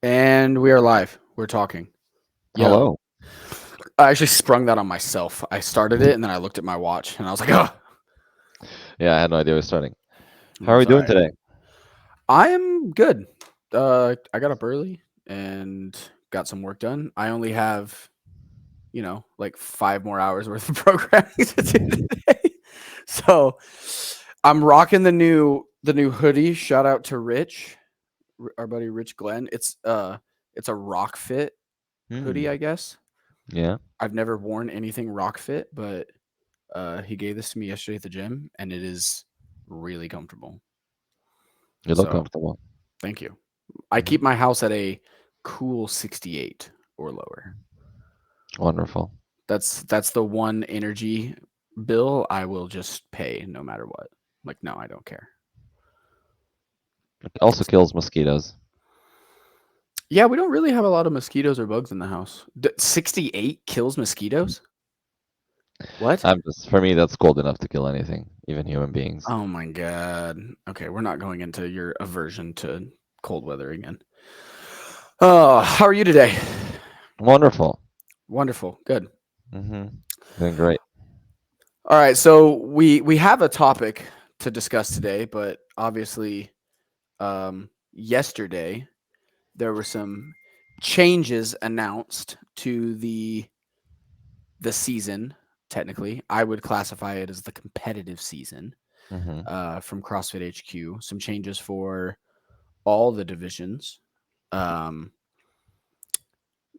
And we are live. We're talking. Yo, Hello. I actually sprung that on myself. I started it and then I looked at my watch and I was like, oh, Yeah, I had no idea we're starting. How are we it's all doing right. today? I am good. I got up early and got some work done. I only have, like 5 more hours worth of programming to do today. So I'm rocking the new hoodie. Shout out to Rich, our buddy Rich Glenn. It's a rock fit hoodie, Hmm. I guess. Yeah, I've never worn anything rock fit, but he gave this to me yesterday at the gym, and it is really comfortable. you look So comfortable. thank you. I Hmm. keep my house at a cool 68 or lower. Wonderful. That's the one energy bill I will just pay no matter what. Like, no, I don't care. It also kills mosquitoes. Yeah, we don't really have a lot of mosquitoes or bugs in the house. 68 kills mosquitoes? What? For me, that's cold enough to kill anything, even human beings. Oh my god. Okay, we're not going into your aversion to cold weather again. Oh, how are you today? Wonderful. Wonderful. Good. Hmm. Doing great. All right, so we have a topic to discuss today, but obviously yesterday there were some changes announced to the season. Technically, I would classify it as the competitive season Hmm. from CrossFit HQ. Some changes for all the divisions. Um,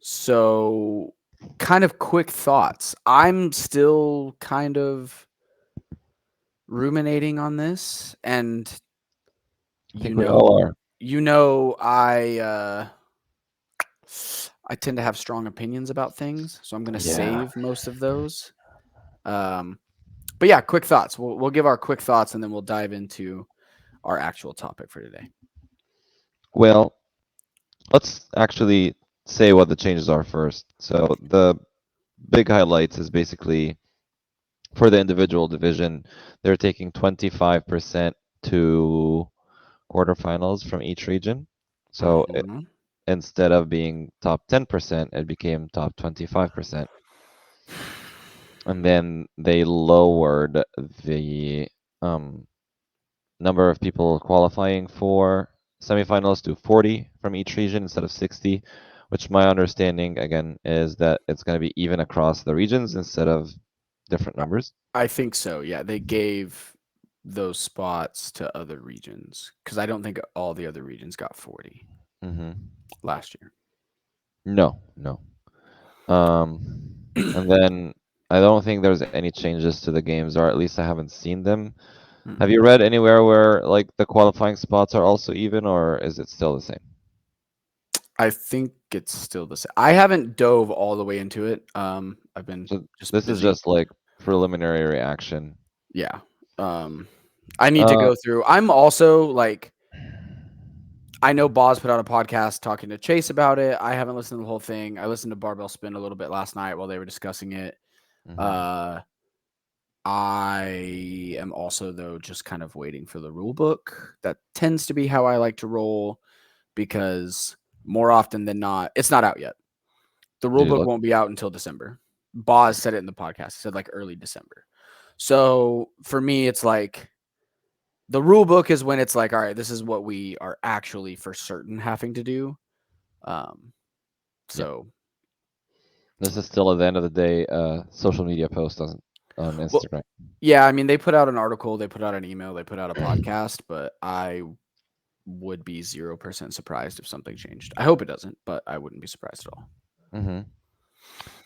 so, kind of quick thoughts. I'm still kind of ruminating on this, and I you think we all know, are. you know, I tend to have strong opinions about things, so I'm going to Yeah. save most of those. Um, but yeah, quick thoughts. We'll give our quick thoughts, and then we'll dive into our actual topic for today. Well, let's actually say what the changes are first. So the big highlights is basically for the individual division, they're taking 25% to quarterfinals from each region. So Mhm. instead of being top 10%, it became top 25%. And then they lowered the um, number of people qualifying for semifinals to 40 from each region instead of 60, which my understanding, again, is that it's going to be even across the regions instead of different numbers. I think so. Yeah, they gave those spots to other regions because I don't think all the other regions got 40 Hmm. last year. No, no. And then I don't think there's any changes to the games, or at least I haven't seen them. Have Mm-mm. you read anywhere where like the qualifying spots are also even, or is it still the same? I think it's still the same. I haven't dove all the way into it. I've been So just this is busy. just like preliminary reaction. Yeah. Um, I need to Uh, go through. I'm also like, I know Boz put out a podcast talking to Chase about it. I haven't listened to the whole thing. I listened to Barbell Spin a little bit last night while they were discussing it. mhm. Uh, I am also though just kind of waiting for the rule book. That tends to be how I like to roll because more often than not, it's not out yet. The rule Did you book look? won't be out until December. Boz said it in the podcast. He said like early December. So for me, it's like the rule book is when it's like, all right, this is what we are actually for certain having to do. Um, Yeah. so This is still at the end of the day, social media post on well, Instagram. yeah, I mean, they put out an article, they put out an email, they put out a podcast, but I would be 0% surprised if something changed. I hope it doesn't, but I wouldn't be surprised at all. Hmm.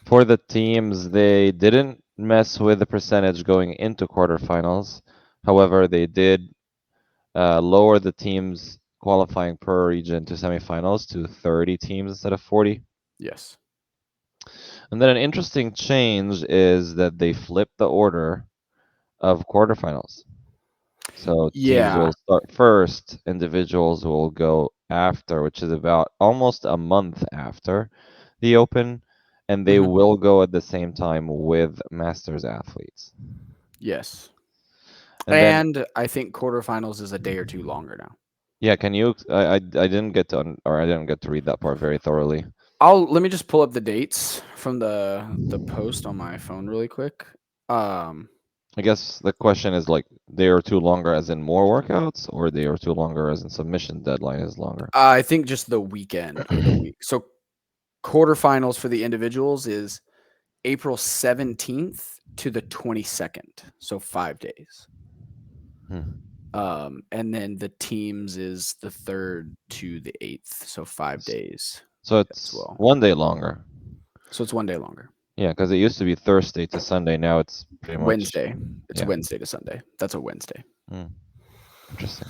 For the teams, they didn't mess with the percentage going into quarterfinals. However, they did lower the teams qualifying per region to semifinals to 30 teams instead of 40. Yes. And then an interesting change is that they flipped the order of quarterfinals. So teams Yeah. will start first, individuals will go after, which is about almost a month after the Open, and they Hmm. will go at the same time with Masters athletes. Yes. And then, And I think quarterfinals is a day or two longer now. Yeah, can you? I didn't get to, or I didn't get to read that part very thoroughly. Let me just pull up the dates from the post on my phone really quick. Um, I guess the question is like they are too longer as in more workouts, or they are too longer as in submission deadline is longer. I think just the weekend or the week. So quarterfinals for the individuals is April 17th to the 22nd, so 5 days. Hmm. And then the teams is the 3rd to the 8th, so 5 days So as it's well. 1 day longer. So it's 1 day longer. Yeah, because it used to be Thursday to Sunday. Now it's pretty much, Wednesday. It's yeah. Wednesday to Sunday. That's a Wednesday. Hmm. Interesting.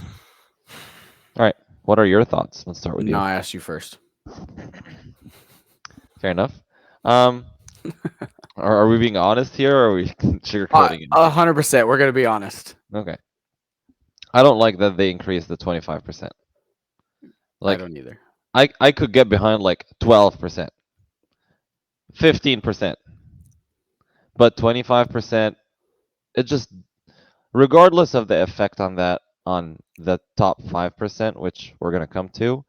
All right. What are your thoughts? Let's start with No, you. I asked you first. Fair enough. Um, are we being honest here, or are we sugarcoating anything? 100%. We're gonna be honest. Okay. I don't like that they increased the 25%. I Like, don't either. I could get behind like 12%, 15%, but 25%, it just, regardless of the effect on that, on the top 5%, which we're going to come to,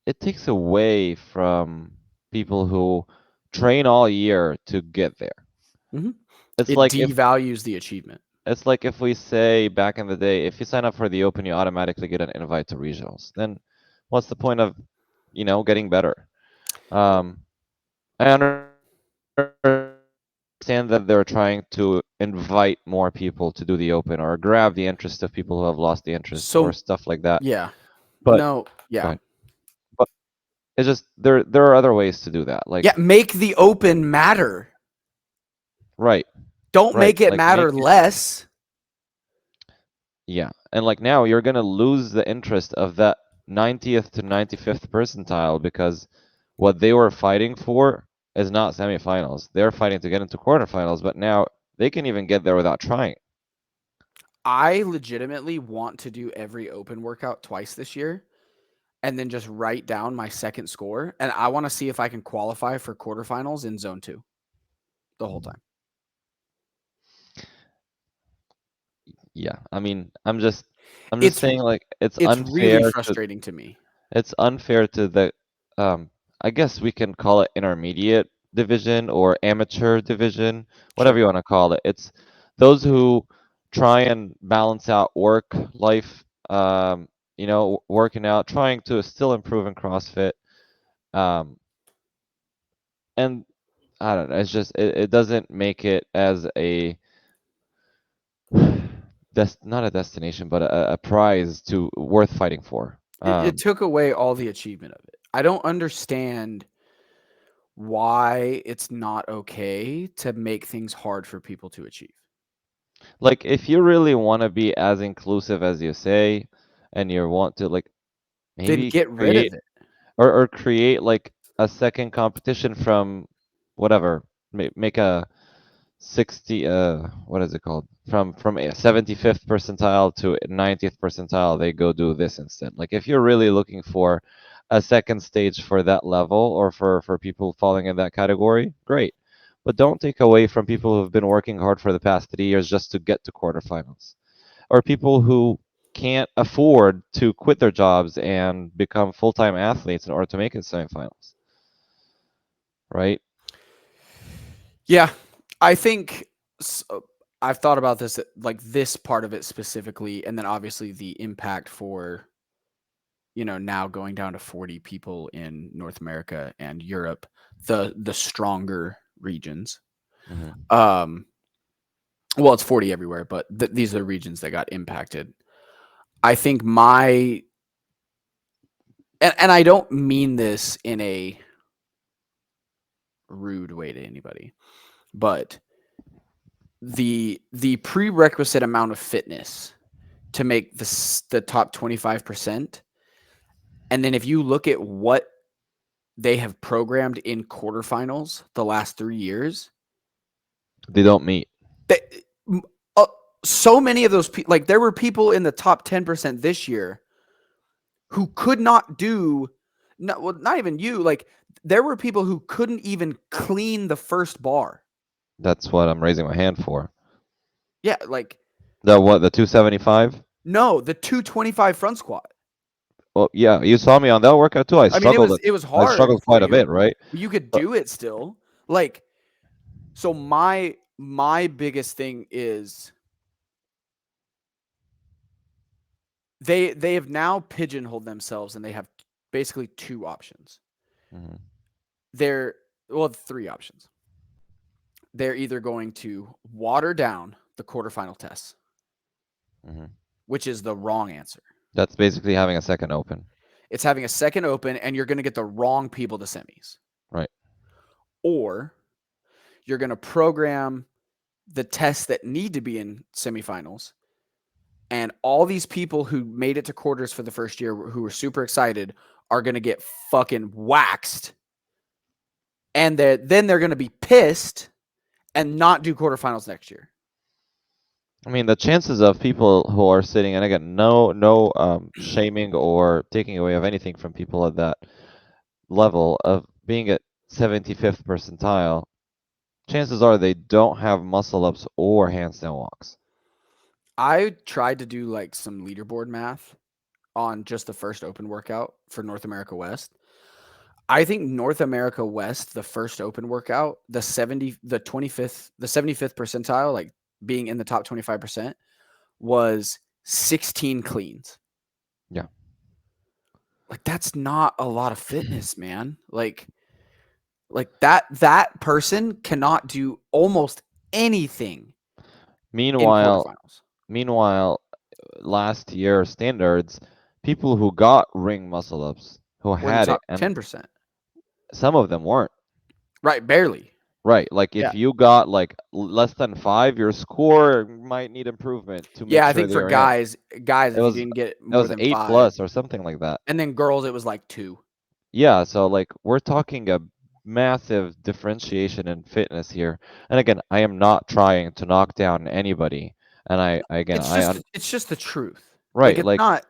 it takes away from people who train all year to get there. Hmm. It's It like if devalues the achievement. it's like if we say back in the day, if you sign up for the Open, you automatically get an invite to regionals. Then what's the point of, getting better? Um, I understand that they're trying to invite more people to do the Open or grab the interest of people who have lost the interest or stuff like that. So But yeah, go ahead. no, yeah, But it's just there are other ways to do that. Like, yeah. Make the open matter. right, Don't right. make it Like make matter it, less. yeah. And like now you're gonna lose the interest of that 90th to 95th percentile because what they were fighting for is not semifinals. They're fighting to get into quarterfinals, but now they can even get there without trying. I legitimately want to do every open workout twice this year and then just write down my second score. And I want to see if I can qualify for quarterfinals in zone 2 the whole time. Yeah, I mean, I'm just It's saying like it's really frustrating to me. it's unfair to the um I guess we can call it intermediate division or amateur division, whatever Sure. you want to call it. It's those who try and balance out work, life, working out, trying to still improve in CrossFit. Um, and I don't know, it's just it doesn't make it as a not a destination, but a prize to worth fighting for. It took away all the achievement of it. I don't understand why it's not okay to make things hard for people to achieve. Like if you really want to be as inclusive as you say, and you want to like Then maybe get rid create of it. or create like a second competition from whatever, make a 60 what is it called, from a 75th percentile to 90th percentile, they go do this instead. Like if you're really looking for a second stage for that level or for people falling in that category, great, but don't take away from people who've been working hard for the past 3 years just to get to quarterfinals, or people who can't afford to quit their jobs and become full-time athletes in order to make it semifinals, right? Yeah, I think I've thought about this, like this part of it specifically, and then obviously the impact for now going down to 40 people in North America and Europe, the stronger regions. Hmm. Um, well, it's 40 everywhere, but these are the regions that got impacted. I think and I don't mean this in a rude way to anybody, but the prerequisite amount of fitness to make the top 25%, and then if you look at what they have programmed in quarterfinals the last 3 years, They don't meet. they, uh, so many of those people, like there were people in the top 10% this year who could not do, not even you, like there were people who couldn't even clean the first bar. That's what I'm raising my hand for. Yeah, like The what? The 275? no, the 225 front squat. Well, yeah, you saw me on that workout too. I mean, it was I hard struggled for quite a bit, you, right? but you could But do it still. Like, so my biggest thing is they have now pigeonholed themselves and they have basically two options. mhm, They're well, three options. They're either going to water down the quarterfinal tests, mhm. which is the wrong answer. That's basically having a second open, It's having a second open and you're going to get the wrong people to semis. right? Or you're going to program the tests that need to be in semifinals. And all these people who made it to quarters for the first year who were super excited are going to get fucking waxed. And then they're going to be pissed and not do quarterfinals next year. I mean, the chances of people who are sitting, and again, no shaming or taking away of anything from people at that level of being at 75th percentile, chances are they don't have muscle ups or handstand walks. I tried to do like some leaderboard math on just the first open workout for North America West. I think North America West, the first open workout, the 75th percentile, like being in the top 25%, was 16 cleans. Yeah. Like that's not a lot of fitness, man. Like that person cannot do almost anything in Meanwhile, quarterfinals. meanwhile, last year standards, people who got ring muscle ups who We're in the had it, top and 10%. some of them weren't. Right, barely. Right, like Yeah. if you got like less than 5, your score might need improvement to make Yeah, I sure think for they're in. guys, It if you was didn't get it more was than 8 5, plus or something like that. and then girls, it was like 2. Yeah, so like we're talking a massive differentiation in fitness here. And again, I am not trying to knock down anybody. And It's just the truth. Like right, it's like, not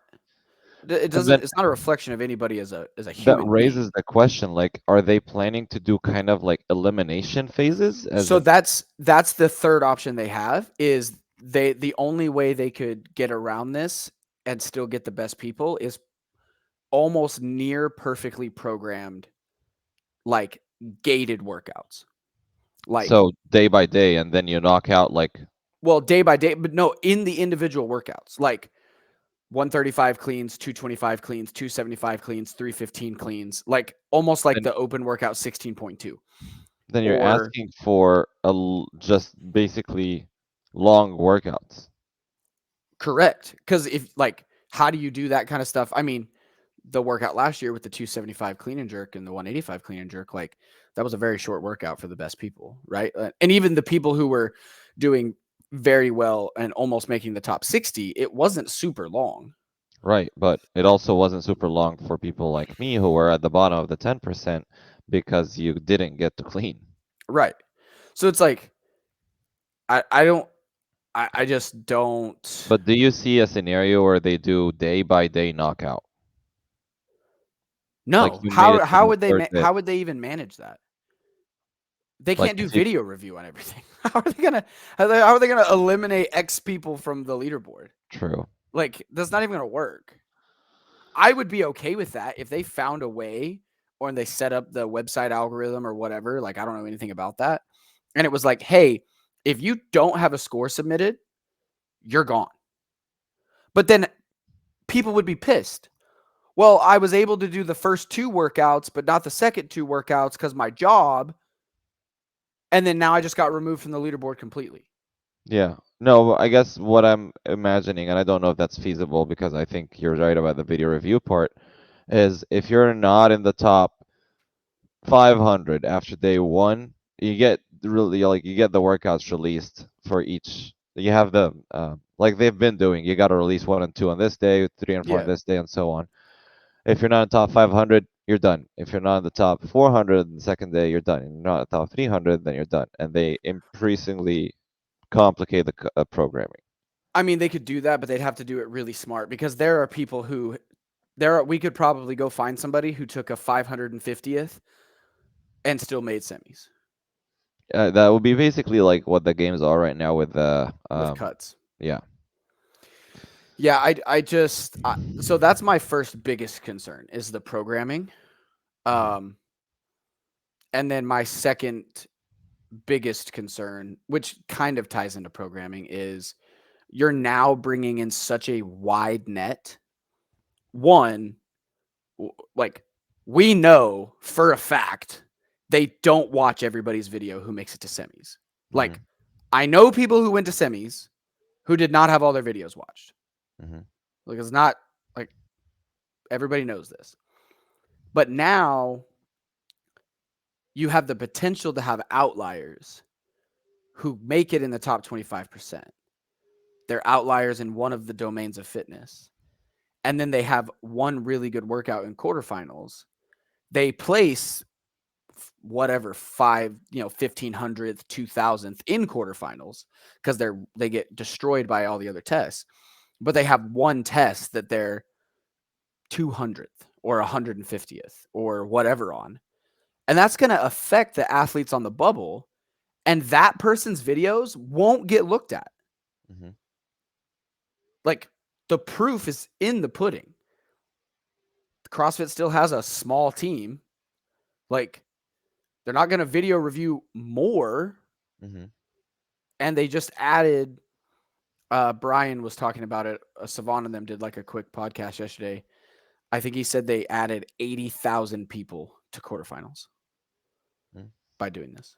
it and doesn't then it's not a reflection of anybody as a that human being. raises the question, like, are they planning to do kind of like elimination phases as So if that's the third option they have is the only way they could get around this and still get the best people is almost near perfectly programmed like gated workouts. Like so day by day and then you knock out like well, day by day, but no, in the individual workouts. Like 135 cleans, 225 cleans, 275 cleans, 315 cleans, like almost like then the open workout 16.2. then you're Or asking for just basically long workouts. correct. Because if like, how do you do that kind of stuff? I mean, the workout last year with the 275 clean and jerk and the 185 clean and jerk, like that was a very short workout for the best people, right? And even the people who were doing very well and almost making the top 60, it wasn't super long. Right, but it also wasn't super long for people like me who were at the bottom of the 10% because you didn't get to clean. Right. So it's like, I don't, I just don't. But do you see a scenario where they do day by day knockout? Like No. you made it to How the would they third day. how would they even manage that? They Like can't do if you video review on everything. How are they gonna eliminate X people from the leaderboard? true. Like that's not even gonna work. I would be okay with that if they found a way or they set up the website algorithm or whatever. Like I don't know anything about that. And it was like, hey, if you don't have a score submitted, you're gone. But then people would be pissed. Well, I was able to do the first 2 workouts, but not the second 2 workouts because my job. And then now I just got removed from the leaderboard completely. Yeah. No, I guess what I'm imagining, and I don't know if that's feasible because I think you're right about the video review part, is if you're not in the top 500 after day 1, you get really like you get the workouts released for each. You have the like they've been doing. You got to release 1 and 2 on this day, 3 and 4 on Yeah. this day, and so on. If you're not in top 500, you're done. If you're not in the top 400 on the second day, you're done. And you're not in the top 300, then you're done. And they increasingly complicate the programming. I mean, they could do that, but they'd have to do it really smart because there are people who we could probably go find somebody who took a 550th and still made semis That would be basically like what the games are right now with the with cuts. yeah. Yeah, so that's my first biggest concern is the programming. Um, and then my second biggest concern, which kind of ties into programming, is you're now bringing in such a wide net. One, like we know for a fact they don't watch everybody's video who makes it to semis. Mm-hmm. Like I know people who went to semis who did not have all their videos watched. Mm-hmm. Like it's not like everybody knows this. But now you have the potential to have outliers who make it in the top 25%. They're outliers in one of the domains of fitness. And then they have one really good workout in quarterfinals. They place whatever 1500th 2000th in quarterfinals because they get destroyed by all the other tests, but they have one test that they're 200th or 150th or whatever on, and that's going to affect the athletes on the bubble, and that person's videos won't get looked at. Mm-hmm. Like the proof is in the pudding. CrossFit still has a small team. Like they're not going to video review more. Mm-hmm. And they just added, Brian was talking about it. Savon and them did like a quick podcast yesterday. I think he said they added 80,000 people to quarterfinals by doing this.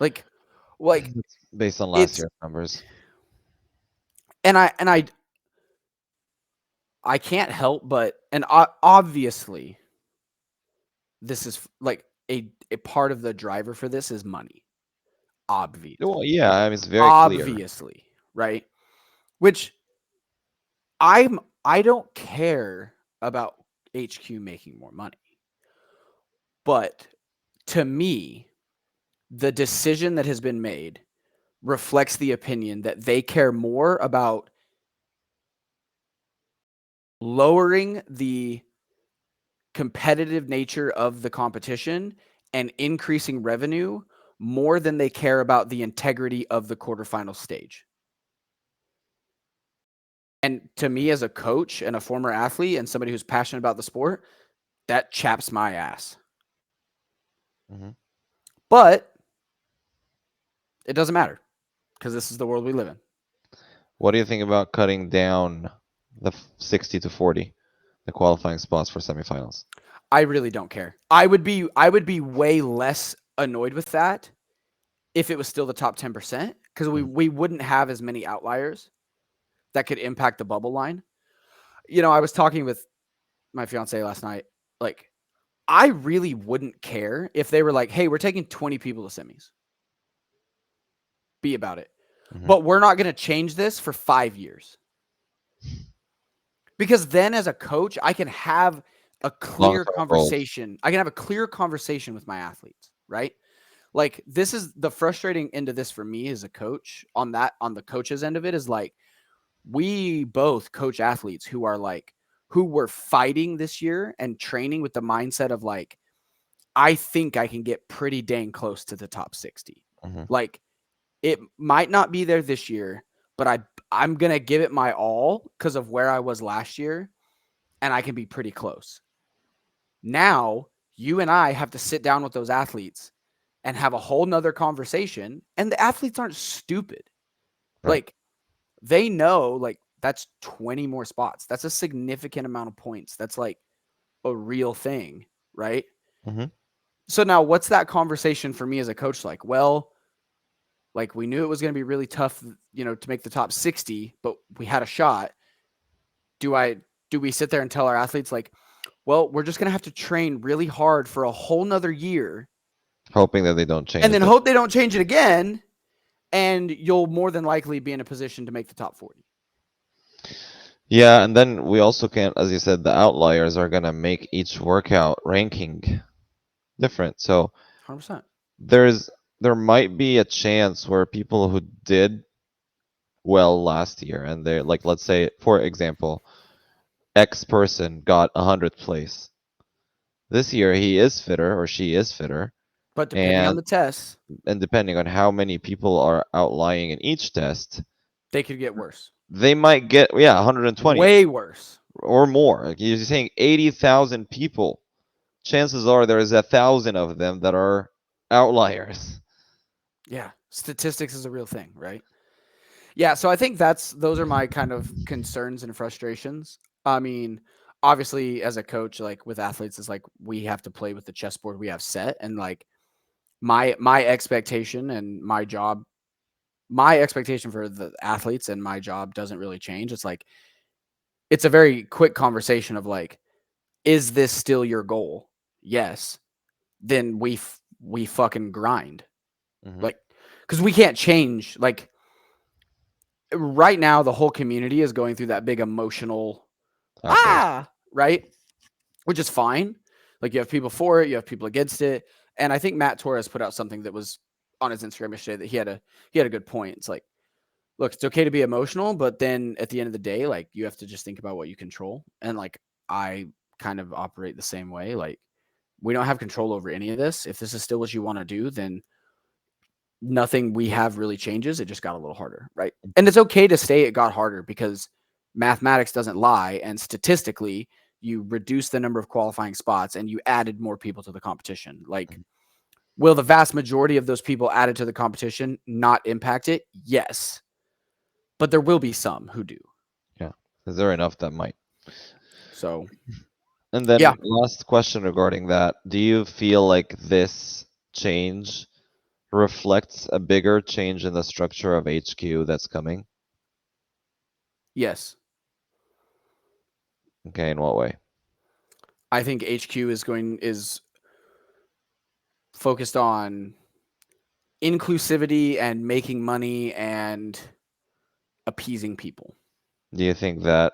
Like It's based on last it's, year's numbers. and I can't help but, and obviously this is like a part of the driver for this is money. Obviously. Well, yeah, I mean, it's very clear. Obviously, right? Which I don't care about HQ making more money. But to me, the decision that has been made reflects the opinion that they care more about lowering the competitive nature of the competition and increasing revenue more than they care about the integrity of the quarterfinal stage. And to me, as a coach and a former athlete and somebody who's passionate about the sport, that chaps my ass. Mm-hmm. But it doesn't matter because this is the world we live in. What do you think about cutting down the 60 to 40, the qualifying spots for semifinals? I really don't care. I would be way less annoyed with that if it was still the top 10% because we wouldn't have as many outliers that could impact the bubble line. I was talking with my fiance last night. Like, I really wouldn't care if they were like, "Hey, we're taking 20 people to semis. Be about it." Mm-hmm. But we're not going to change this for 5 years. Because then as a coach, I can have a clear conversation. Goals. I can have a clear conversation with my athletes, right? Like this is the frustrating end of this for me as a coach on the coach's end of it is like, we both coach athletes who were fighting this year and training with the mindset of like, I think I can get pretty dang close to the top 60. Mm-hmm. Like it might not be there this year, but I'm going to give it my all because of where I was last year, and I can be pretty close. Now, you and I have to sit down with those athletes and have a whole nother conversation, and the athletes aren't stupid. Right. Like, they know, like, that's 20 more spots. That's a significant amount of points. That's, like, a real thing, right? Mm-hmm. So now what's that conversation for me as a coach like? Well, like we knew it was going to be really tough, to make the top 60, but we had a shot. Do we sit there and tell our athletes like, well, we're just going to have to train really hard for a whole nother year, hoping that they don't change and then hope they don't change it again, and you'll more than likely be in a position to make the top 40. Yeah, and then we also can't, as you said, the outliers are going to make each workout ranking different. So 100%. There might be a chance where people who did well last year and they're like, let's say, for example, X person got 100th place. This year he is fitter or she is fitter. But depending on the tests, and depending on how many people are outlying in each test, they could get worse. they might get 120 Way worse. or more. Like you're saying 80,000 people. Chances are there's 1,000 of them that are outliers. Yeah, statistics is a real thing, right? Yeah, so I think those are my kind of concerns and frustrations. I mean, obviously as a coach, like with athletes, it's like we have to play with the chessboard we have set, and like my expectation and my expectation for the athletes and my job doesn't really change. It's like it's a very quick conversation of like, is this still your goal? Yes. Then we fucking grind. Mm-hmm. Like, because we can't change. Like right now, the whole community is going through that big emotional Outburst. right, which is fine. Like you have people for it, you have people against it, and I think Matt Torres put out something that was on his Instagram yesterday that he had a good point. It's like, look, it's okay to be emotional, but then at the end of the day, like you have to just think about what you control. And like I kind of operate the same way. Like we don't have control over any of this. If this is still what you want to do, then nothing we have really changes. It just got a little harder, right? And it's okay to say it got harder because mathematics doesn't lie. And statistically, you reduce the number of qualifying spots and you added more people to the competition. Like, will the vast majority of those people added to the competition not impact it? Yes. But there will be some who do. Yeah. Is there enough that might? So, And then yeah. last question regarding that. Do you feel like this change reflects a bigger change in the structure of HQ that's coming? Yes. Okay, in what way? I think HQ is focused on inclusivity and making money and appeasing people. Do you think that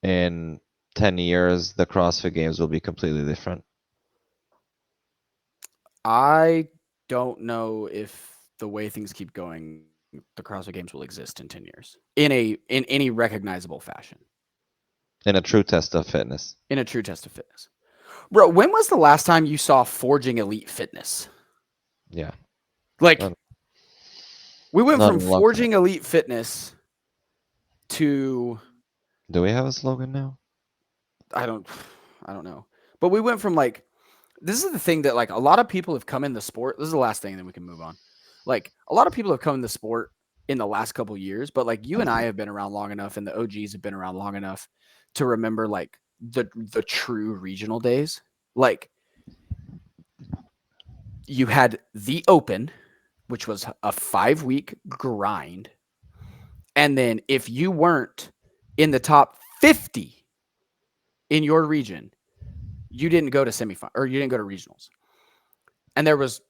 in 10 years the CrossFit Games will be completely different? I don't know if the way things keep going, the CrossFit Games will exist in 10 years in any recognizable fashion, In a true test of fitness. in a true test of fitness. Bro, when was the last time you saw Forging Elite Fitness? Yeah. Like, Not, we went not from in a long time. Forging Elite Fitness to Do we have a slogan now? I don't I don't know. But we went from like this is the thing that like a lot of people have come in the sport. This is the last thing, and then we can move on. Like a lot of people have come in the sport in the last couple years, but like you and I have been around long enough, and the OGs have been around long enough to remember like the true regional days. Like you had the Open, which was a 5-week grind, and then if you weren't in the top 50 in your region, you didn't go to semifinal or you didn't go to regionals. And there was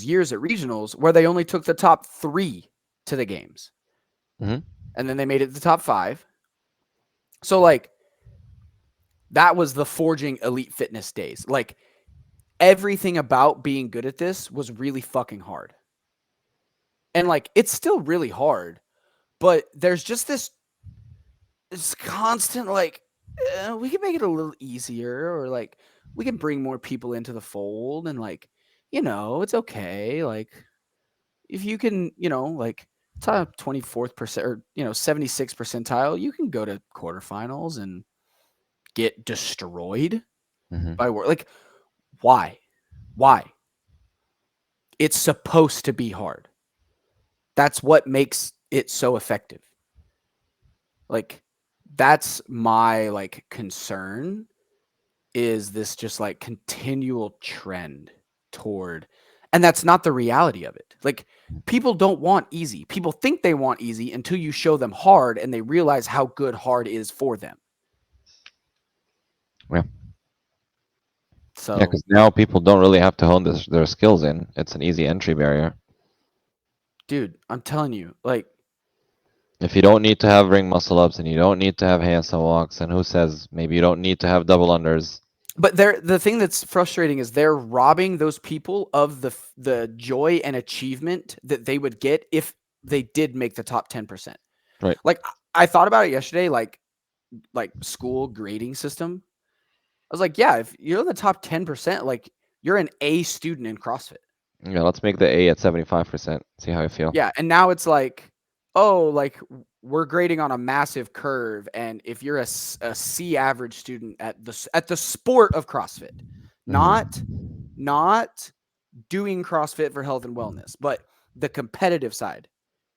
years at regionals where they only took the top 3 to the games. Mm-hmm. And then they made it to the top 5. So like that was the Forging Elite Fitness days. Like everything about being good at this was really fucking hard. And like it's still really hard, but there's just this constant like we can make it a little easier, or like we can bring more people into the fold, and like it's okay, like if you can, like top 24th percent or 76th percentile, you can go to quarterfinals and get destroyed Mm-hmm. by work. Like, why? Why? It's supposed to be hard. That's what makes it so effective. Like, that's my like concern is this just like continual trend toward, and that's not the reality of it. Like people don't want easy. People think they want easy until you show them hard and they realize how good hard is for them. Yeah. Yeah, So, because now people don't really have to hone their skills in. It's an easy entry barrier. dude, I'm telling you, like, If you don't need to have ring muscle ups and you don't need to have handstand walks, and who says maybe you don't need to have double unders? but the thing that's frustrating is they're robbing those people of the joy and achievement that they would get if they did make the top 10%. Right. Like I thought about it yesterday, like school grading system. I was like, yeah, if you're in the top 10%, like you're an A student in CrossFit. Yeah, let's make the A at 75%. See how I feel. Yeah. And now it's like, oh, like we're grading on a massive curve, and if you're a C average student at the sport of CrossFit, not Mhm. not doing CrossFit for health and wellness, but the competitive side.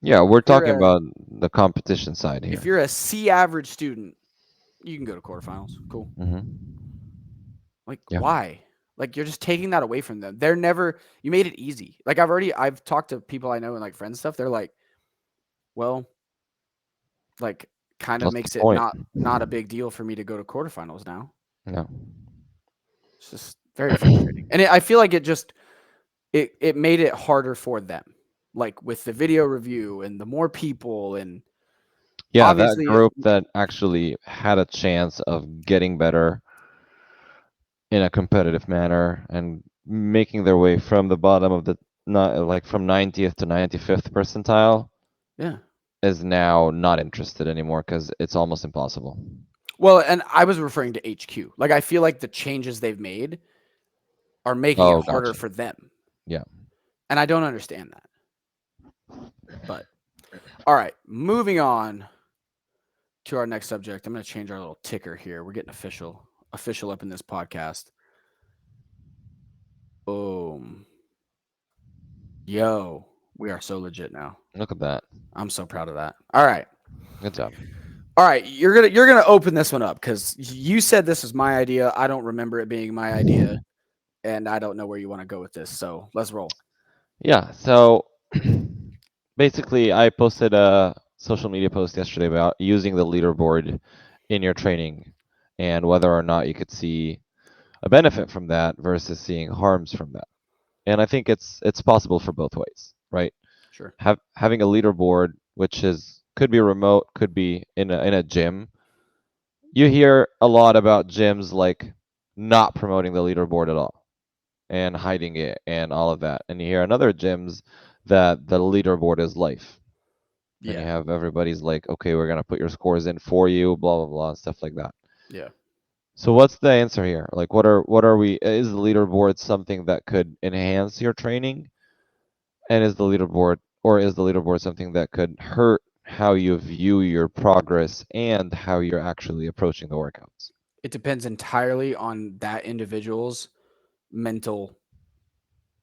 Yeah, we're If you're talking a about the competition side if here. you're a C average student, you can go to quarterfinals. Cool. Hmm. Like Yeah. why? Like you're just taking that away from them. They're never you made it easy. Like I've talked to people I know and like friends stuff. They're like, well, like kind of What's the makes it point? not a big deal for me to go to quarterfinals now. No. It's just very frustrating. And I feel like it made it harder for them. Like with the video review and the more people and Yeah, that obviously group that actually had a chance of getting better in a competitive manner and making their way from the bottom of the not like from 90th to 95th percentile yeah. is now not interested anymore because it's almost impossible. Well, and I was referring to HQ. Like I feel like the changes they've made are making it Oh, harder gotcha. for them. Yeah. And I don't understand that. But all right, moving on to our next subject. I'm going to change our little ticker here. We're getting official up in this podcast. Boom. Yo, we are so legit now. Look at that. I'm so proud of that. All right. Good job. All right, you're gonna open this one up because you said this was my idea. I don't remember it being my idea, and I don't know where you want to go with this. So let's roll. Yeah, so basically I posted a social media post yesterday about using the leaderboard in your training and whether or not you could see a benefit from that versus seeing harms from that. And I think it's possible for both ways, right? Sure. Having a leaderboard, which is could be remote, could be in a gym. You hear a lot about gyms like not promoting the leaderboard at all and hiding it and all of that. And you hear another gyms that the leaderboard is life. And you Yeah. have everybody's like, okay, we're gonna put your scores in for you, blah blah blah, stuff like that. Yeah. So what's the answer here? Like what are we is the leaderboard something that could enhance your training? And is the leaderboard something that could hurt how you view your progress and how you're actually approaching the workouts? It depends entirely on that individual's mental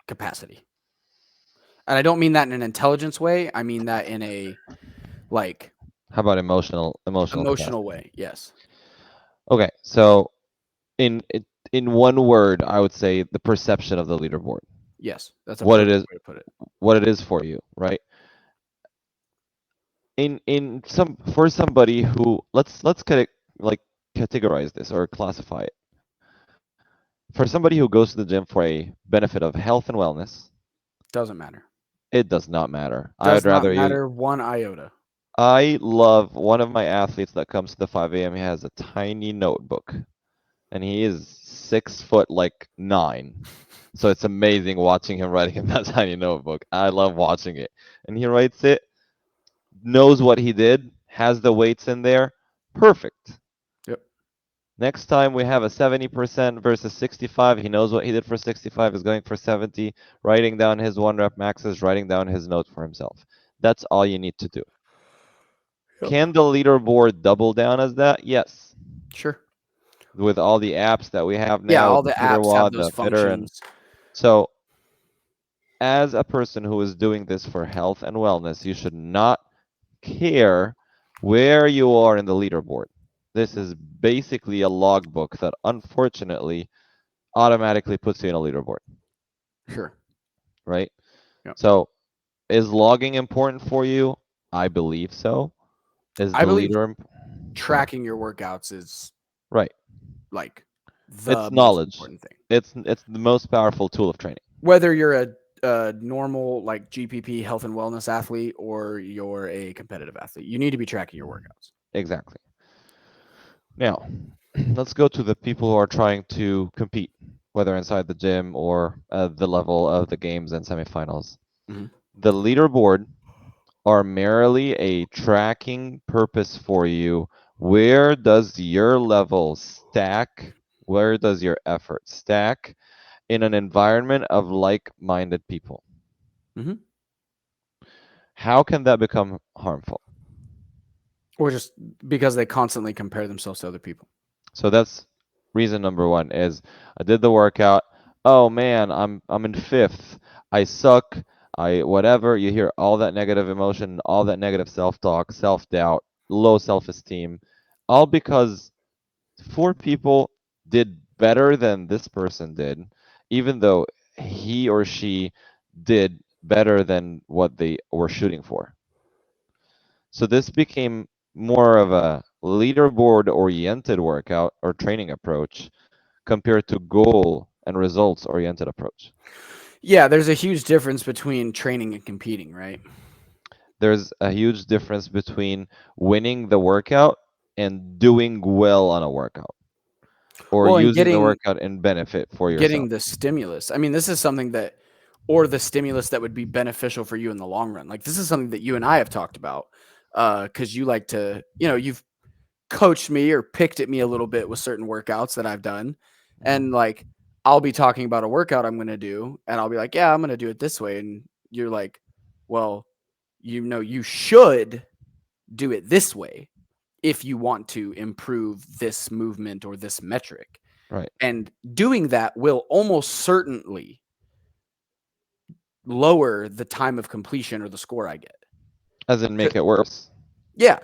capacity, and I don't mean that in an intelligence way. I mean that in a like How about emotional emotional capacity? way. Yes. Okay, so in in one word, I would say the perception of the leaderboard. Yes. That's a What it perfect is way to put it. what it is for you, right? In some for somebody who let's like categorize this or classify it. For somebody who goes to the gym for a benefit of health and wellness, Doesn't matter. it does not matter. I Does would not rather you. matter one iota. I love one of my athletes that comes to the 5 a.m. He has a tiny notebook, and he is 6 foot like 9. So it's amazing watching him writing in that tiny notebook. I love watching it, and he writes it, knows what he did, has the weights in there, perfect. Yep. Next time we have a 70% versus 65, he knows what he did for 65, is going for 70, writing down his 1 rep maxes, writing down his notes for himself. That's all you need to do. Yep. Can the leaderboard double down as that? Yes. Sure. With all the apps that we have Yeah, now, all with the the apps have FitterWad, those the Fitter, and functions. so as a person who is doing this for health and wellness, you should not care where you are in the leaderboard. This is basically a logbook that unfortunately automatically puts you in a leaderboard, Sure. right? Yep. So, is logging important for you? I believe so. Is I the believe leader go ahead. tracking your workouts is Right. like the It's most knowledge. important thing. It's the most powerful tool of training. Whether you're a normal like GPP health and wellness athlete or you're a competitive athlete, you need to be tracking your workouts. Exactly. Now, let's go to the people who are trying to compete, whether inside the gym or at the level of the games and semifinals. Mm-hmm. The leaderboard are merely a tracking purpose for you. Where does your level stack? Where does your effort stack in an environment of like-minded people? Mm-hmm. How can that become harmful? Or just because they constantly compare themselves to other people. So that's reason number one is I did the workout. Oh man, I'm in fifth. I suck. I whatever. You hear all that negative emotion, all that negative self-talk, self-doubt, low self-esteem, all because four people did better than this person did, even though he or she did better than what they were shooting for. So this became more of a leaderboard oriented workout or training approach compared to goal and results oriented approach. Yeah, there's a huge difference between training and competing, right? There's a huge difference between winning the workout and doing well on a workout or Well, and using the getting workout in benefit for yourself. getting the stimulus. I mean, this is something that or the stimulus that would be beneficial for you in the long run. Like this is something that you and I have talked about cuz you like to, you've coached me or picked at me a little bit with certain workouts that I've done. And Mhm. like I'll be talking about a workout I'm going to do and I'll be like, "Yeah, I'm going to do it this way." And you're like, "Well, you should do it this way if you want to improve this movement or this metric." Right. And doing that will almost certainly lower the time of completion or the score I get. As in C- make it worse. Yeah,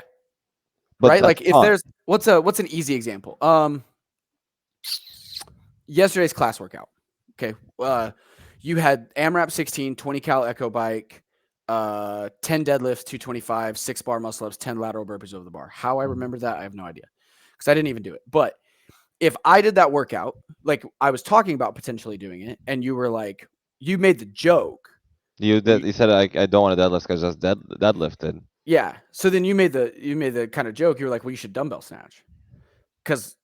But right? that's Like if fine. there's what's an easy example? Yesterday's class workout. Okay. You had AMRAP 16, 20 cal echo bike, 10 deadlifts, 225, 6 bar muscle ups, 10 lateral burpees over the bar. How I Mhm. remember that, I have no idea because I didn't even do it. But if I did that workout, like I was talking about potentially doing it, and you were like, you made the joke. You said I don't want to deadlift because I just deadlifted. Yeah. So then you made the kind of joke. You were like, well, you should dumbbell snatch because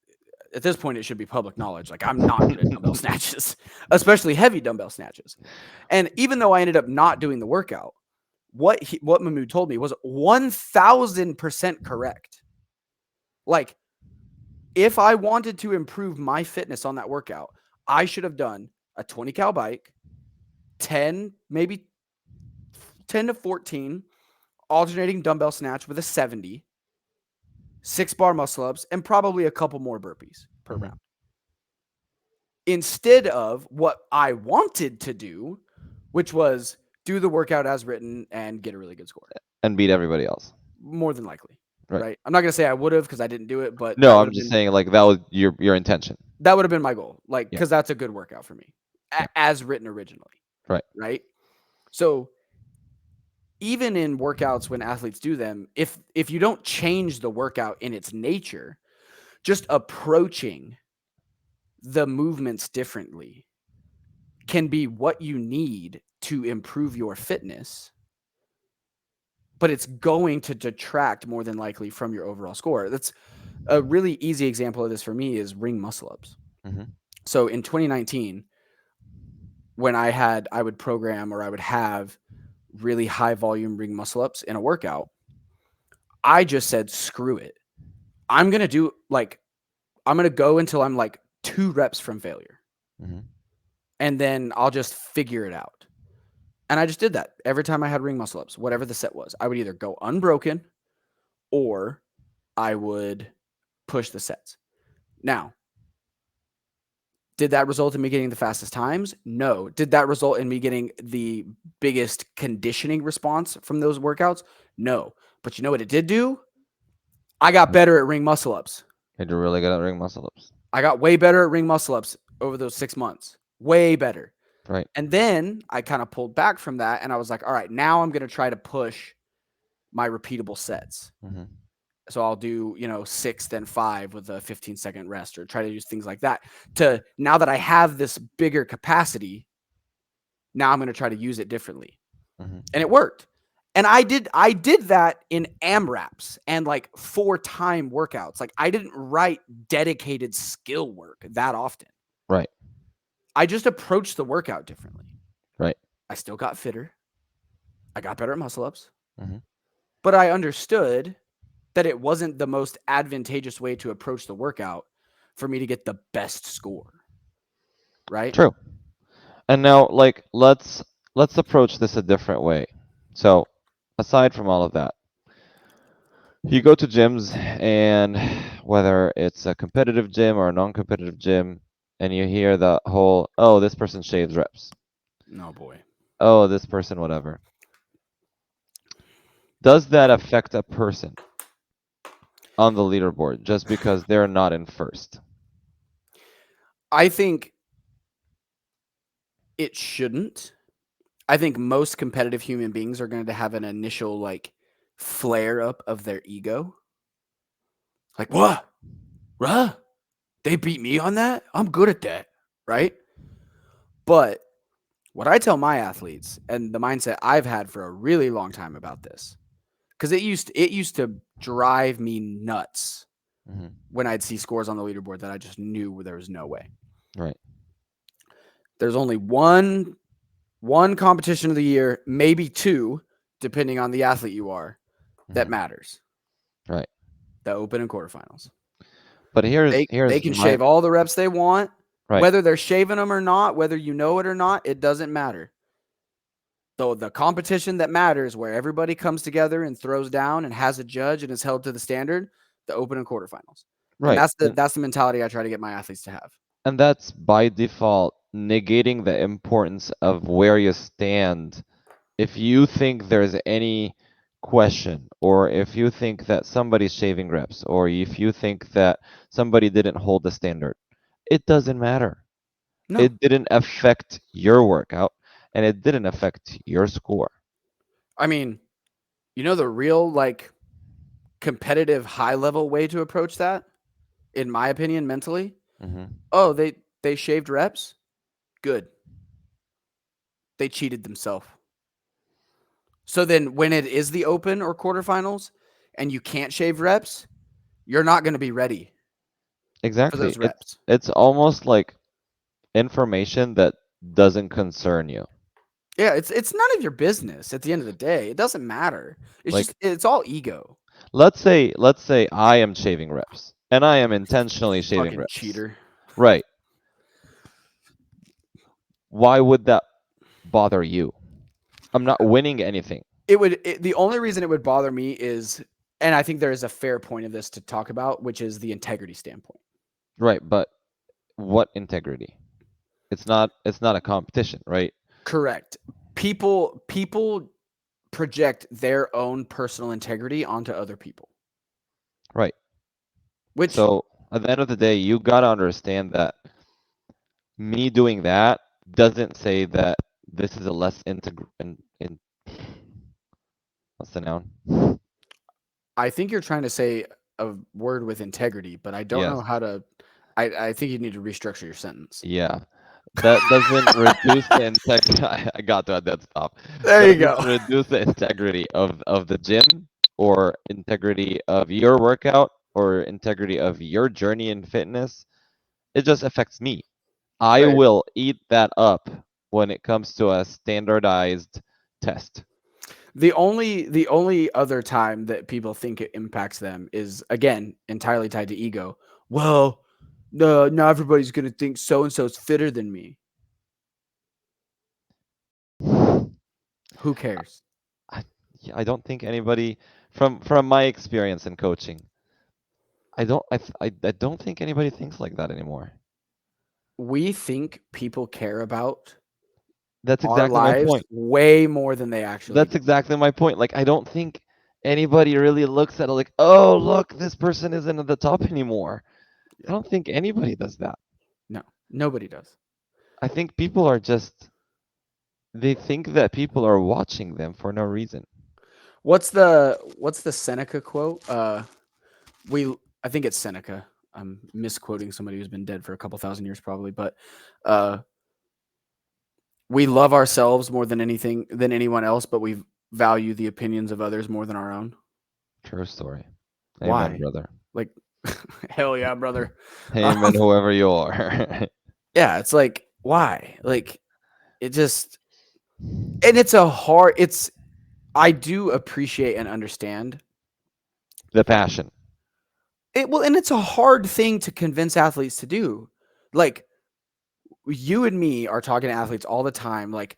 at this point it should be public knowledge. Like I'm not good at dumbbell snatches, especially heavy dumbbell snatches. And even though I ended up not doing the workout, what Mahmoud told me was 1,000% correct. Like if I wanted to improve my fitness on that workout, I should have done a 20 cal bike, 10, maybe 10 to 14 alternating dumbbell snatch with a 70, 6 bar muscle ups, and probably a couple more burpees per Mhm. round. Instead of what I wanted to do, which was do the workout as written and get a really good score. And beat everybody else. More than likely, Right. right? I'm not going to say I would have because I didn't do it, but No, I'm just saying like that was your intention. that would have been my goal. Like Yeah. cuz that's a good workout for me Yeah. as written originally, Right. right? So even in workouts when athletes do them, if you don't change the workout in its nature, just approaching the movements differently can be what you need to improve your fitness, but it's going to detract more than likely from your overall score. That's a really easy example of this for me is ring muscle ups. Mhm. So in 2019, when I would program or I would have really high volume ring muscle ups in a workout, I just said, screw it. I'm going to do like, I'm going to go until I'm like 2 reps from failure. Mhm. And then I'll just figure it out. And I just did that every time I had ring muscle ups, whatever the set was. I would either go unbroken or I would push the sets. Now, did that result in me getting the fastest times? No. Did that result in me getting the biggest conditioning response from those workouts? No. But you know what it did do? I got better at ring muscle ups. You're really good at ring muscle ups. I got way better at ring muscle ups over those 6 months. Way better. Right. And then I kind of pulled back from that and I was like, all right, now I'm going to try to push my repeatable sets. Mhm. So I'll do, 6, then 5 with a 15-second rest or try to use things like that to now that I have this bigger capacity, now I'm going to try to use it differently. Mhm. And it worked. And I did that in AMRAPs and like 4-time workouts. Like I didn't write dedicated skill work that often. Right. I just approached the workout differently. Right. I still got fitter. I got better at muscle ups, Mhm. but I understood that it wasn't the most advantageous way to approach the workout for me to get the best score. Right? True. And now like let's approach this a different way. So, aside from all of that, You go to gyms, and whether it's a competitive gym or a non-competitive gym, and you hear the whole, oh, this person shaves reps. No boy. Oh, this person, whatever. Does that affect a person on the leaderboard just because they're not in first? I think it shouldn't. I think most competitive human beings are going to have an initial like flare up of their ego. Like, what? Ruh? They beat me on that? I'm good at that. Right? But what I tell my athletes and the mindset I've had for a really long time about this, because it used to drive me nuts Hmm. when I'd see scores on the leaderboard that I just knew there was no way. Right. There's only one competition of the year, maybe two, depending on the athlete you are, that Hmm. matters. Right. The open and quarterfinals. But here's They here's can my shave all the reps they want, right. whether they're shaving them or not, whether you know it or not, it doesn't matter. Though the competition that matters, where everybody comes together and throws down and has a judge and is held to the standard, the open and quarterfinals. And Right. that's the mentality I try to get my athletes to have. And that's by default negating the importance of where you stand. If you think there's any question, or if you think that somebody's shaving reps, or if you think that somebody didn't hold the standard, it doesn't matter. No. It didn't affect your workout, and it didn't affect your score. I mean, the real like competitive high level way to approach that, in my opinion, mentally. Hmm. Oh, they shaved reps? Good. They cheated themselves. So then when it is the open or quarterfinals and you can't shave reps, you're not going to be ready for Exactly. those It's reps. it's almost like information that doesn't concern you. Yeah, it's none of your business at the end of the day. It doesn't matter. Like, It's all ego. let's say I am shaving reps, and I am intentionally shaving Fucking reps. cheater. Right. Why would that bother you? I'm not winning anything. The only reason it would bother me is, and I think there is a fair point of this to talk about, which is the integrity standpoint. Right, but what integrity? It's not a competition, right? Correct. People project their own personal integrity onto other people, Right. which So at the end of the day, you gotta understand that me doing that doesn't say that this is a less in what's the noun? I think you're trying to say a word with integrity, but I don't know Yes. how to. I think you need to restructure your sentence. Yeah. That doesn't reduce the integrity. I got to a dead stop. There you Doesn't go. reduce the integrity of the gym, or integrity of your workout, or integrity of your journey in fitness. It just affects me. I Right. will eat that up when it comes to a standardized test. The only other time that people think it impacts them is again entirely tied to ego. Well, no, now everybody's gonna think so and so's fitter than me. Who cares? I, yeah, I don't think anybody, from my experience in coaching, I don't think anybody thinks like that anymore. We think people care about That's our exactly my lives point. way more than they actually That's do. exactly my point. Like, I don't think anybody really looks at it like, oh, look, this person isn't at the top anymore. I Yeah. don't think anybody does that. No, nobody does. I think people are just, they think that people are watching them for no reason. What's the Seneca quote? We I think it's Seneca. I'm misquoting somebody who's been dead for a couple thousand years probably, but uh we love ourselves more than anyone else, but we value the opinions of others more than our own. True story. Amen, Why? brother. Like hell yeah, brother. Amen, whoever you are. Yeah, it's like why? Like it just and it's a hard it's I do appreciate and understand The passion. it. Well, and it's a hard thing to convince athletes to do. Like you and me are talking to athletes all the time like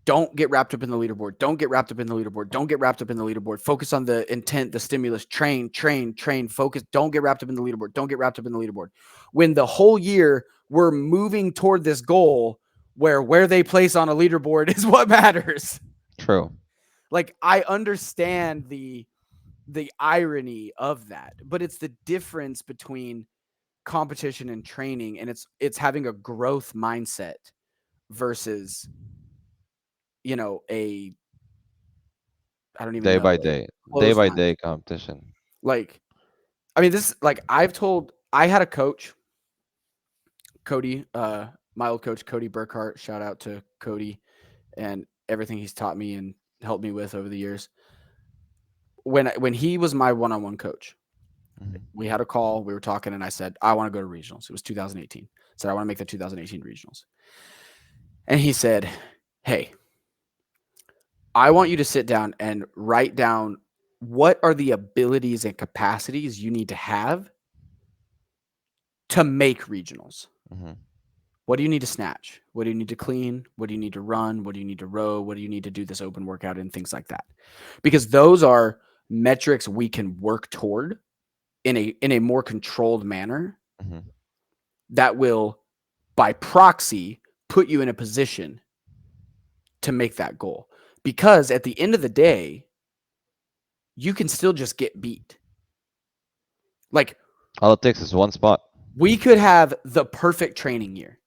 Don't get wrapped up in the leaderboard. Don't get wrapped up in the leaderboard. Don't get wrapped up in the leaderboard. Focus on the intent, the stimulus. Train, train, train. Focus. Don't get wrapped up in the leaderboard. Don't get wrapped up in the leaderboard. When the whole year we're moving toward this goal where they place on a leaderboard is what matters. True. Like, I understand the irony of that, but it's the difference between competition and training, and it's having a growth mindset versus, I don't even Day know, by like, day, day closed by mind. day competition. Like, I mean, this, like, I had a coach, Cody, my old coach, Cody Burkhart. Shout out to Cody and everything he's taught me and helped me with over the years. When he was my one-on-one coach, we had a call, we were talking, and I said, I want to go to regionals. It was 2018. I said, I want to make the 2018 regionals. And he said, hey, I want you to sit down and write down what are the abilities and capacities you need to have to make regionals. What do you need to snatch? What do you need to clean? What do you need to run? What do you need to row? What do you need to do this open workout and things like that? Because those are metrics we can work toward in a more controlled manner that will, by proxy, put you in a position to make that goal. Because at the end of the day, you can still just get beat. Like, all it takes is one spot. We could have the perfect training year.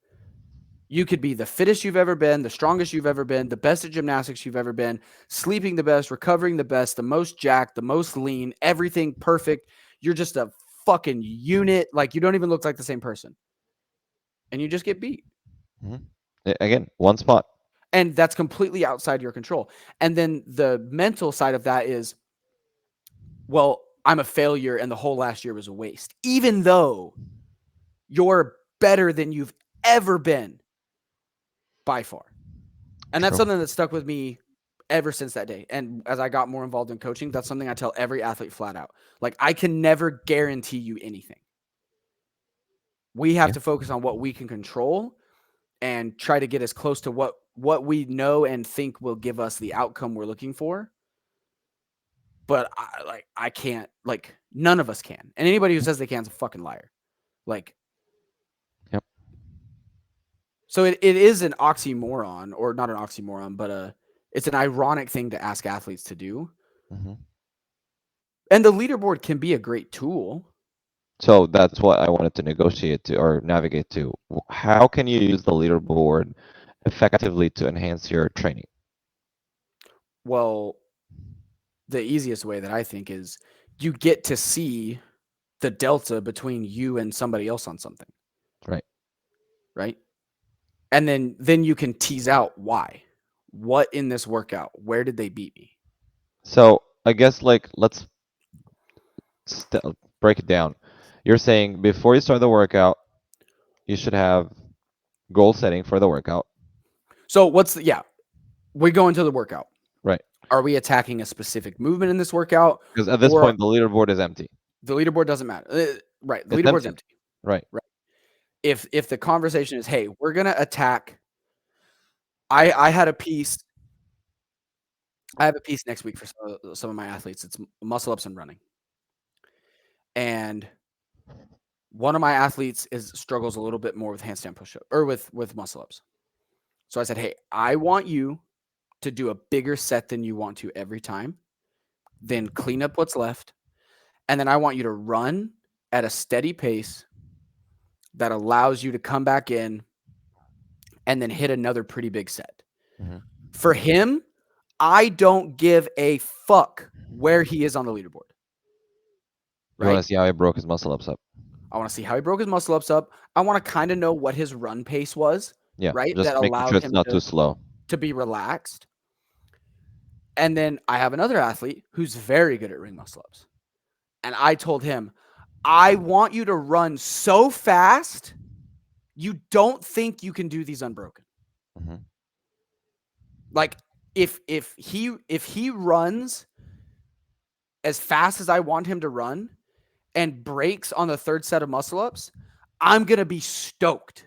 You could be the fittest you've ever been, the strongest you've ever been, the best at gymnastics you've ever been, sleeping the best, recovering the best, the most jacked, the most lean, everything perfect. You're just a fucking unit. Like, you don't even look like the same person. And you just get beat. Again, one spot. And that's completely outside your control. And then the mental side of that is, well, I'm a failure and the whole last year was a waste. Even though you're better than you've ever been by far. And that's something that stuck with me ever since that day. And as I got more involved in coaching, that's something I tell every athlete flat out. Like, I can never guarantee you anything. We have to focus on what we can control and try to get as close to what we know and think will give us the outcome we're looking for. But I can't, like, none of us can. And anybody who says they can is a fucking liar. Like, so it is an oxymoron, or not an oxymoron, but it's an ironic thing to ask athletes to do. And the leaderboard can be a great tool. So that's what I wanted to negotiate to or navigate to. How can you use the leaderboard effectively to enhance your training? Well, the easiest way that I think is you get to see the delta between you and somebody else on something. Right. And then you can tease out why. What in this workout? Where did they beat me? So I guess, like, let's break it down. You're saying before you start the workout, you should have goal setting for the workout. So we go into the workout. Right. Are we attacking a specific movement in this workout? Because at this point, the leaderboard is empty. The leaderboard doesn't matter. Right. The leaderboard's empty. Right. If the conversation is, hey, we're going to attack. I have a piece next week for some of my athletes. It's muscle ups and running. And one of my athletes struggles a little bit more with handstand push-up or with muscle ups. So I said, hey, I want you to do a bigger set than you want to every time, then clean up what's left. And then I want you to run at a steady pace that allows you to come back in and then hit another pretty big set. For him, I don't give a fuck where he is on the leaderboard. Right? You want to see how he broke his muscle ups up. I want to see how he broke his muscle ups up. I want to kind of know what his run pace was. Yeah, right. Just that making allowed sure it's him not too slow. To be relaxed. And then I have another athlete who's very good at ring muscle ups. And I told him, I want you to run so fast, you don't think you can do these unbroken. Like, if he runs as fast as I want him to run and breaks on the third set of muscle ups, I'm going to be stoked.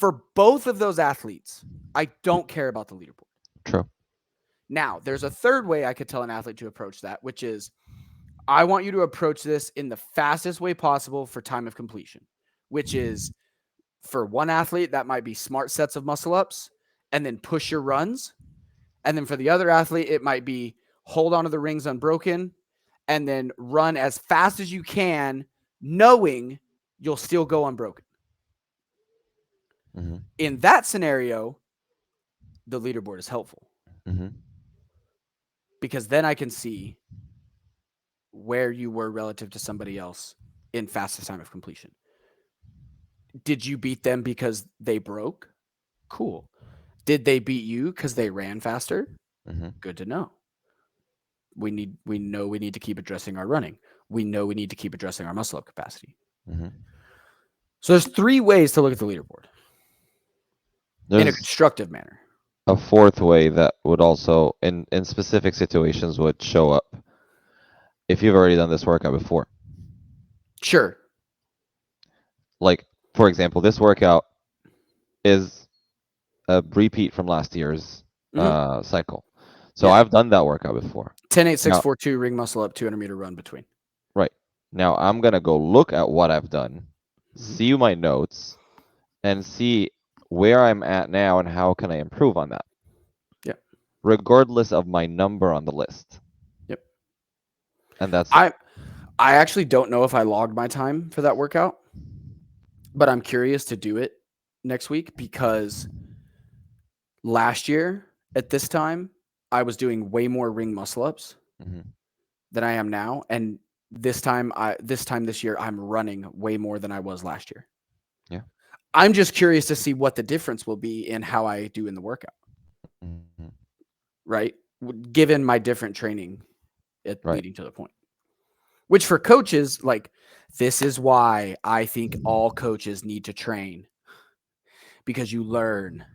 For both of those athletes, I don't care about the leaderboard. True. Now, there's a third way I could tell an athlete to approach that, which is I want you to approach this in the fastest way possible for time of completion, which is for one athlete, that might be smart sets of muscle ups and then push your runs. And then for the other athlete, it might be hold onto the rings unbroken and then run as fast as you can, knowing you'll still go unbroken. Mm-hmm. In that scenario, the leaderboard is helpful Mm-hmm. because then I can see where you were relative to somebody else in fastest time of completion. Did you beat them because they broke? Cool. Did they beat you because they ran faster? Mm-hmm. Good to know. We know we need to keep addressing our running. We know we need to keep addressing our muscle up capacity. Mm-hmm. So there's 3 ways to look at the leaderboard in a There's constructive manner. a fourth way that would also, in specific situations, would show up if you've already done this workout before. Sure. Like, for example, this workout is a repeat from last year's cycle. So Yeah. I've done that workout before. 10, 8, 6, Now, 4, 2, ring muscle up, 200-meter run between. right. Now I'm gonna go look at what I've done, see my notes, and see where I'm at now and how can I improve on that. Yep. Regardless of my number on the list. Yep. And that's I actually don't know if I logged my time for that workout, but I'm curious to do it next week because last year at this time, I was doing way more ring muscle ups than I am now. And this time this year, I'm running way more than I was last year. Yeah. I'm just curious to see what the difference will be in how I do in the workout. Mhm. Right? Given my different training Right. leading to the point. Which for coaches, like, this is why I think all coaches need to train, because you learn.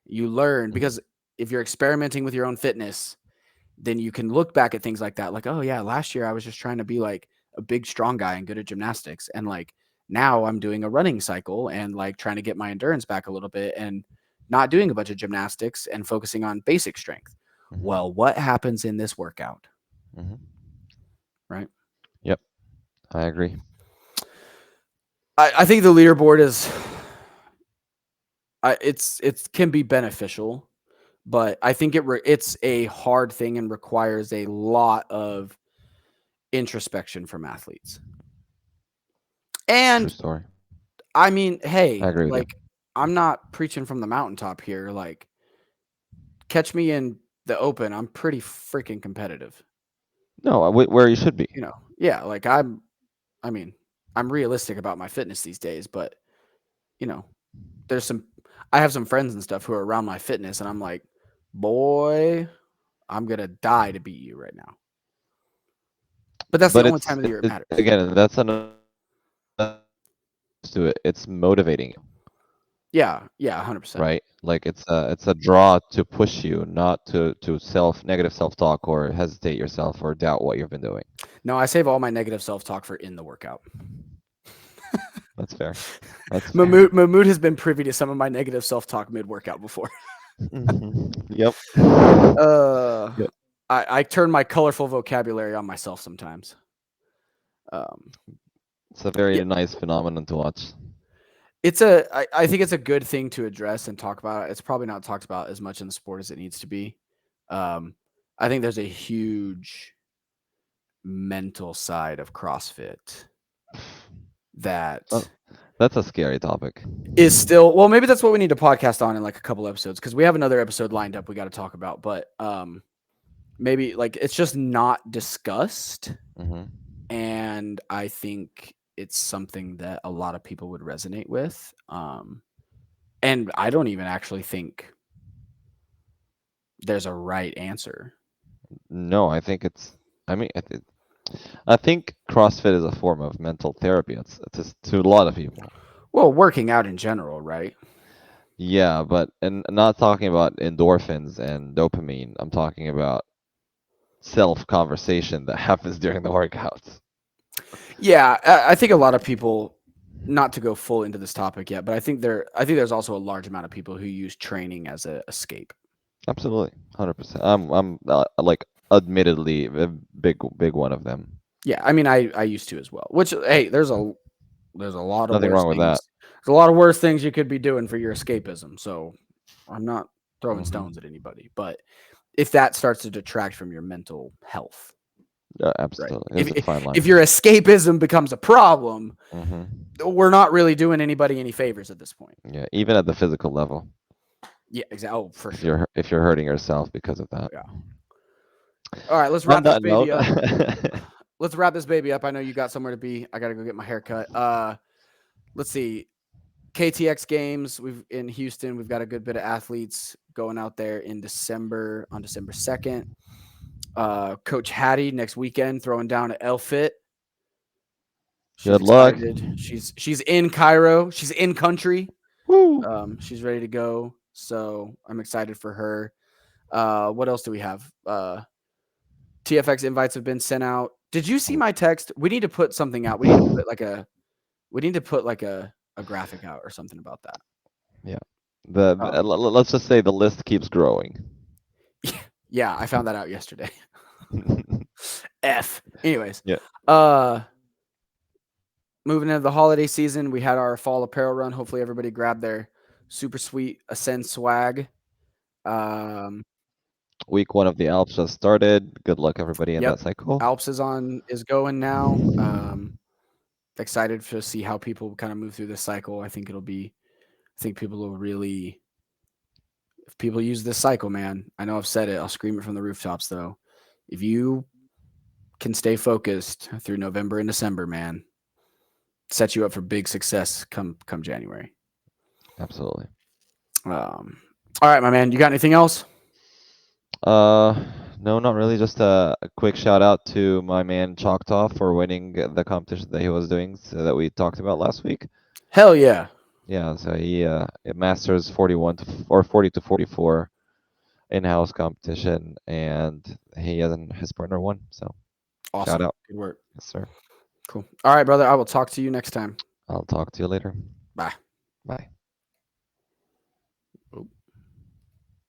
Because if you're experimenting with your own fitness, then you can look back at things like that. Like, oh yeah, last year I was just trying to be like a big, strong guy and good at gymnastics. And like now I'm doing a running cycle and like trying to get my endurance back a little bit and not doing a bunch of gymnastics and focusing on basic strength. Well, what happens in this workout? Right? Yep. I agree. I think the leaderboard is it can be beneficial, but I think it's a hard thing and requires a lot of introspection from athletes. True And story. I mean, hey, I agree with you. like, I'm not preaching from the mountaintop here. Like, catch me in the open. I'm pretty freaking competitive. No, where you should be. You know, yeah. Like I mean, I'm realistic about my fitness these days, but you know, I have some friends and stuff who are around my fitness, and I'm like, boy, I'm gonna die to beat you right now. But that's the But only time of the year it matters. again, that's another to it. It's motivating you, Yeah, 100%. right? Like it's a draw to push you, not to negative self-talk or hesitate yourself or doubt what you've been doing. No, I save all my negative self-talk for in the workout. That's fair. That's fair. Mahmoud has been privy to some of my negative self-talk mid-workout before. Yep. Yep. I turn my colorful vocabulary on myself sometimes. It's a very Yeah. nice phenomenon to watch. I think it's a good thing to address and talk about. It's probably not talked about as much in the sport as it needs to be. I think there's a huge mental side of CrossFit that That's a scary topic. is still, well, maybe that's what we need to podcast on in like a couple episodes, because we have another episode lined up we got to talk about, but maybe like it's just not discussed. And I think it's something that a lot of people would resonate with. And I don't even actually think there's a right answer. No, I think it's. I mean, I think CrossFit is a form of mental therapy. It's to a lot of people. Well, working out in general, right? Yeah, but and not talking about endorphins and dopamine. I'm talking about self-conversation that happens during the workouts. Yeah, I think a lot of people not to go full into this topic yet, but I think there's also a large amount of people who use training as a escape. Absolutely, 100%. I'm like admittedly a big one of them. Yeah, I mean, I used to as well. Which, hey, there's a lot of Nothing worse wrong with that. things. There's a lot of worse things you could be doing for your escapism. So I'm not throwing Hmm. stones at anybody, but if that starts to detract from your mental health, Yeah, right? absolutely. If There's a fine if line. your escapism becomes a problem, Hmm. we're not really doing anybody any favors at this point. Yeah, even at the physical level, Yeah, exactly. Oh, for if sure. you're hurting yourself because of that. Yeah. All right, let's On wrap this that note, baby up. Let's wrap this baby up. I know you got somewhere to be. I gotta go get my hair cut. Let's see. KTX games. We've in Houston. We've got a good bit of athletes going out there in December on December 2nd. Coach Hattie next weekend throwing down at L-Fit. She's good luck. excited. She's in Cairo. She's in country. Woo. She's ready to go. So I'm excited for her. What else do we have? TFX invites have been sent out. Did you see my text? We need to put something out. We need to put like a graphic out or something about that. Yeah. Um, Let's just say the list keeps growing. yeah, I found that out yesterday. F. Anyways, Yeah. uh, moving into the holiday season, we had our fall apparel run. Hopefully, everybody grabbed their super sweet Ascend swag. Um, Week 1 of the Alps just started. Good luck, everybody, in yep, that cycle. Alps is going now. Excited to see how people kind of move through this cycle. I think people will really, if people use this cycle, man. I know I've said it. I'll scream it from the rooftops, though. If you can stay focused through November and December, man, set you up for big success come January. Absolutely. All right, my man. You got anything else? Uh, no, not really. Just a quick shout out to my man Choctaw for winning the competition that he was doing, so that we talked about last week. Hell yeah. Yeah, so he it masters 41 to or 40 to 44 in-house competition, and he and his partner won. So shout Awesome. out. Good work. Yes, sir. Cool. All right, brother. I will talk to you next time. I'll talk to you later. Bye. Bye.